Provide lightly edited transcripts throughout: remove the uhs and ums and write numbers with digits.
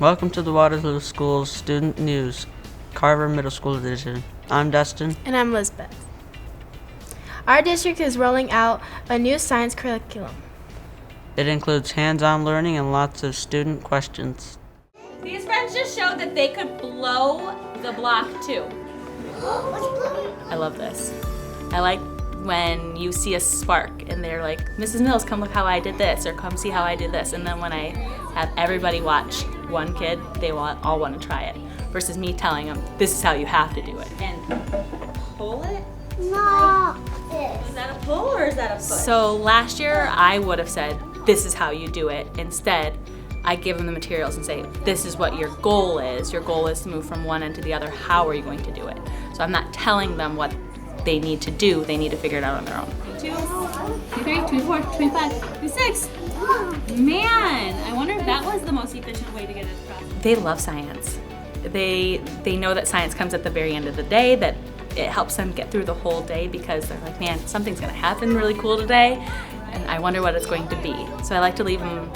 Welcome to the Waterloo School's Student News, Carver Middle School Edition. I'm Dustin. And I'm Lisbeth. Our district is rolling out a new science curriculum. It includes hands-on learning and lots of student questions. These friends just showed that they could blow the block too. I love this. I like when you see a spark and they're like, Mrs. Mills, come look how I did this, or come see how I did this. And then when I have everybody watch one kid, they all want to try it. Versus me telling them, this is how you have to do it. And pull it? No. Is that a pull or is that a push? So last year I would have said, this is how you do it. Instead, I give them the materials and say, this is what your goal is. Your goal is to move from one end to the other. How are you going to do it? So I'm not telling them what they need to do. They need to figure it out on their own. 2, 3, 24, 25, 26. Man, I wonder if that was the most efficient way to get it across. They love science. They know that science comes at the very end of the day, that it helps them get through the whole day because they're like, man, something's gonna happen really cool today, and I wonder what it's going to be. So I like to leave them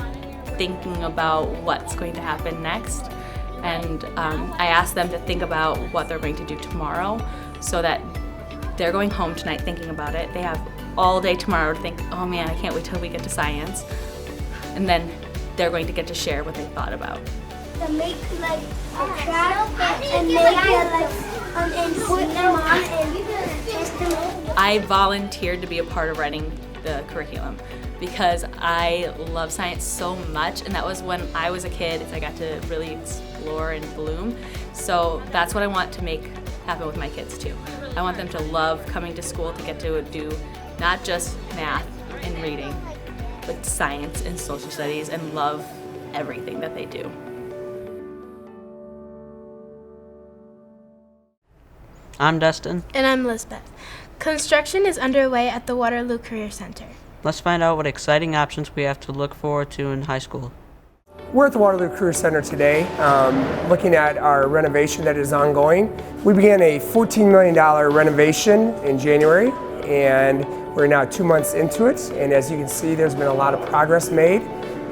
thinking about what's going to happen next. And I ask them to think about what they're going to do tomorrow so that they're going home tonight thinking about it. They have all day tomorrow to think, oh man, I can't wait till we get to science. And then they're going to get to share what they thought about. To make like a trap and make it like and put them on and test them. I volunteered to be a part of writing the curriculum because I love science so much, and that was when I was a kid. I got to really explore and bloom. So that's what I want to make happen with my kids too. I want them to love coming to school to get to do not just math and reading, but science and social studies, and love everything that they do. I'm Dustin. And I'm Lisbeth. Construction is underway at the Waterloo Career Center. Let's find out what exciting options we have to look forward to in high school. We're at the Waterloo Career Center today, looking at our renovation that is ongoing. We began a $14 million renovation in January, and we're now 2 months into it. And as you can see, there's been a lot of progress made,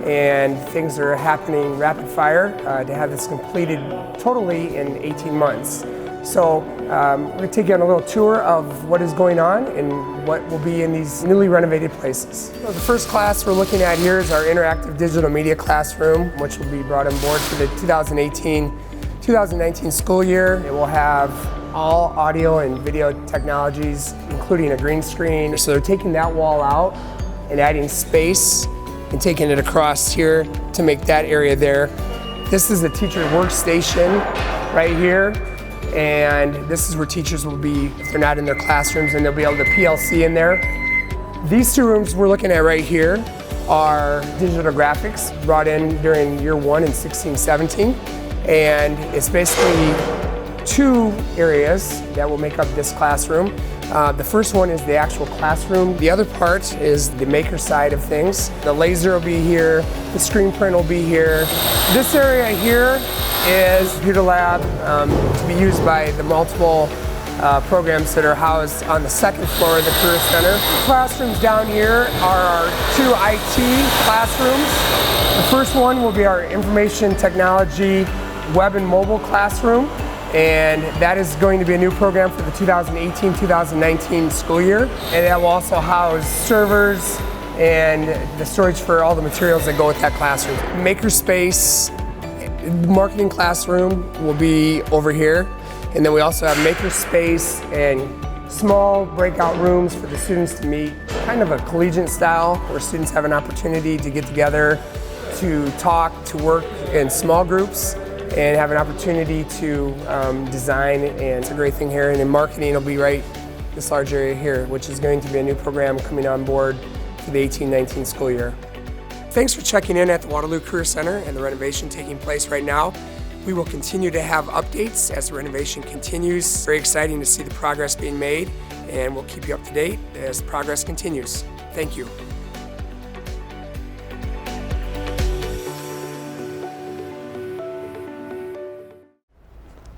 and things are happening rapid fire to have this completed totally in 18 months. So we're going to take you on a little tour of what is going on and what will be in these newly renovated places. So the first class we're looking at here is our interactive digital media classroom, which will be brought on board for the 2018-2019 school year. It will have all audio and video technologies, including a green screen. So they're taking that wall out and adding space and taking it across here to make that area there. This is the teacher workstation right here. And this is where teachers will be if they're not in their classrooms, and they'll be able to PLC in there. These two rooms we're looking at right here are digital graphics brought in during year 1 in 16-17. And it's basically 2 areas that will make up this classroom. The first one is the actual classroom. The other part is the maker side of things. The laser will be here, the screen print will be here. This area here is computer lab to be used by the multiple programs that are housed on the 2nd floor of the Career Center. The classrooms down here are our 2 IT classrooms. The first one will be our information technology web and mobile classroom, and that is going to be a new program for the 2018-2019 school year. And that will also house servers and the storage for all the materials that go with that classroom. Makerspace, marketing classroom will be over here, and then we also have makerspace and small breakout rooms for the students to meet, kind of a collegiate style where students have an opportunity to get together, to talk, to work in small groups, and have an opportunity to design. And it's a great thing here. And in marketing, it'll be right this large area here, which is going to be a new program coming on board for the 18-19 school year. Thanks for checking in at the Waterloo Career Center and the renovation taking place right now. We will continue to have updates as the renovation continues. Very exciting to see the progress being made, and we'll keep you up to date as the progress continues. Thank you.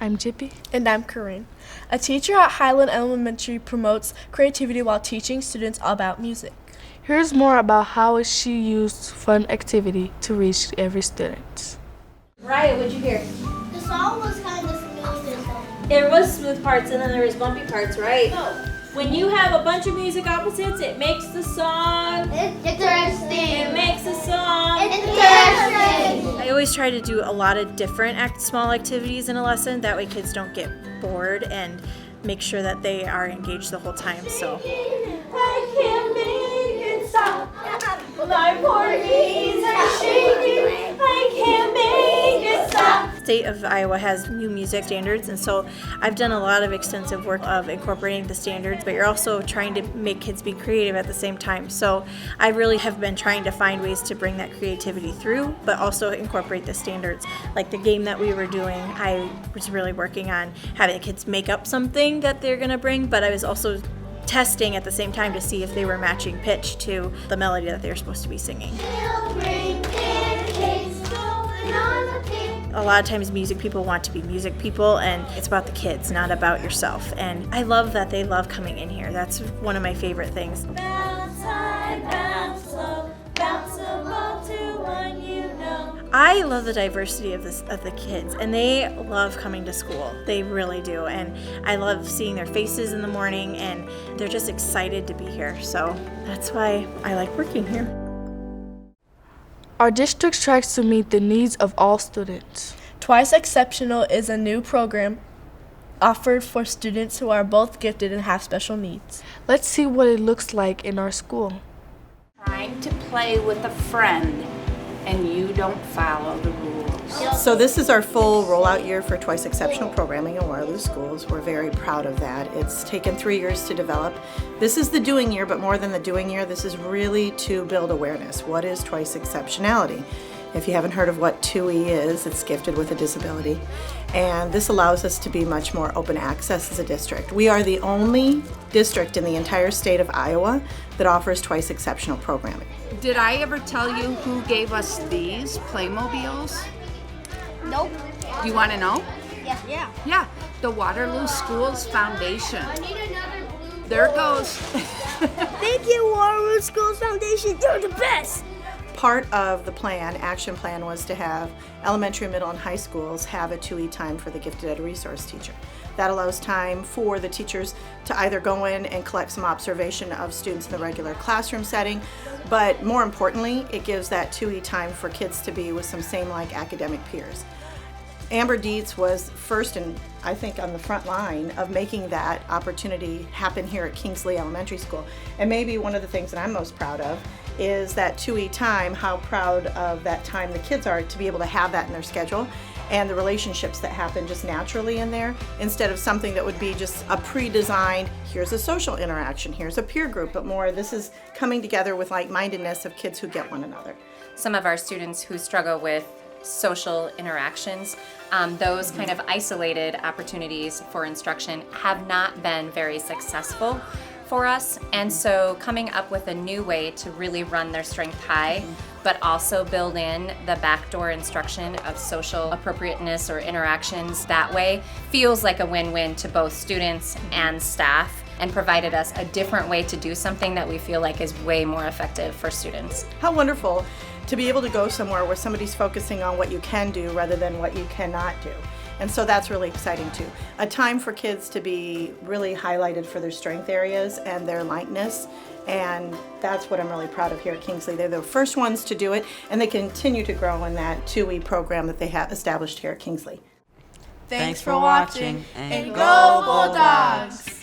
I'm Jippy. And I'm Corinne. A teacher at Highland Elementary promotes creativity while teaching students about music. Here's more about how she used fun activity to reach every student. Raya, what'd you hear? The song was kind of smooth. There was smooth parts and then there was bumpy parts, right? No. When you have a bunch of music opposites, it makes the song. Interesting. It makes the song. Interesting. I always try to do a lot of different small activities in a lesson. That way kids don't get bored and make sure that they are engaged the whole time. So. I can't make it stop. My poor knees are shaking. I can't make it stop. The state of Iowa has new music standards, and so I've done a lot of extensive work of incorporating the standards, but you're also trying to make kids be creative at the same time. So I really have been trying to find ways to bring that creativity through, but also incorporate the standards. Like the game that we were doing, I was really working on having the kids make up something that they're going to bring, but I was also testing at the same time to see if they were matching pitch to the melody that they were supposed to be singing. A lot of times music people want to be music people, and it's about the kids, not about yourself. And I love that they love coming in here. That's one of my favorite things. Bounce high, bounce low, bounce a ball to one you know. I love the diversity of the kids, and they love coming to school. They really do, and I love seeing their faces in the morning, and they're just excited to be here. So that's why I like working here. Our district strives to meet the needs of all students. Twice Exceptional is a new program offered for students who are both gifted and have special needs. Let's see what it looks like in our school. Trying to play with a friend and you don't follow the rules. So this is our full rollout year for Twice Exceptional programming in Waterloo schools. We're very proud of that. It's taken 3 years to develop. This is the doing year, but more than the doing year, this is really to build awareness. What is Twice Exceptionality? If you haven't heard of what TUI is, it's gifted with a disability. And this allows us to be much more open access as a district. We are the only district in the entire state of Iowa that offers Twice Exceptional programming. Did I ever tell you who gave us these Playmobiles? Nope. Do you want to know? Yeah. Yeah, the Waterloo Schools Foundation. There it goes. Thank you, Waterloo Schools Foundation. You're the best. Part of the plan, action plan, was to have elementary, middle, and high schools have a TUI time for the gifted ed resource teacher. That allows time for the teachers to either go in and collect some observation of students in the regular classroom setting, but more importantly, it gives that TUI time for kids to be with some same-like academic peers. Amber Dietz was first and I think on the front line of making that opportunity happen here at Kingsley Elementary School. And maybe one of the things that I'm most proud of is that TUI time, how proud of that time the kids are to be able to have that in their schedule and the relationships that happen just naturally in there instead of something that would be just a pre-designed, here's a social interaction, here's a peer group, but more this is coming together with like-mindedness of kids who get one another. Some of our students who struggle with social interactions, those kind of isolated opportunities for instruction have not been very successful for us, and so coming up with a new way to really run their strength high, but also build in the backdoor instruction of social appropriateness or interactions that way feels like a win-win to both students and staff, and provided us a different way to do something that we feel like is way more effective for students. How wonderful to be able to go somewhere where somebody's focusing on what you can do rather than what you cannot do. And so that's really exciting too. A time for kids to be really highlighted for their strength areas and their lightness, and that's what I'm really proud of here at Kingsley. They're the first ones to do it, and they continue to grow in that TUI program that they have established here at Kingsley. Thanks for watching, and go Bulldogs!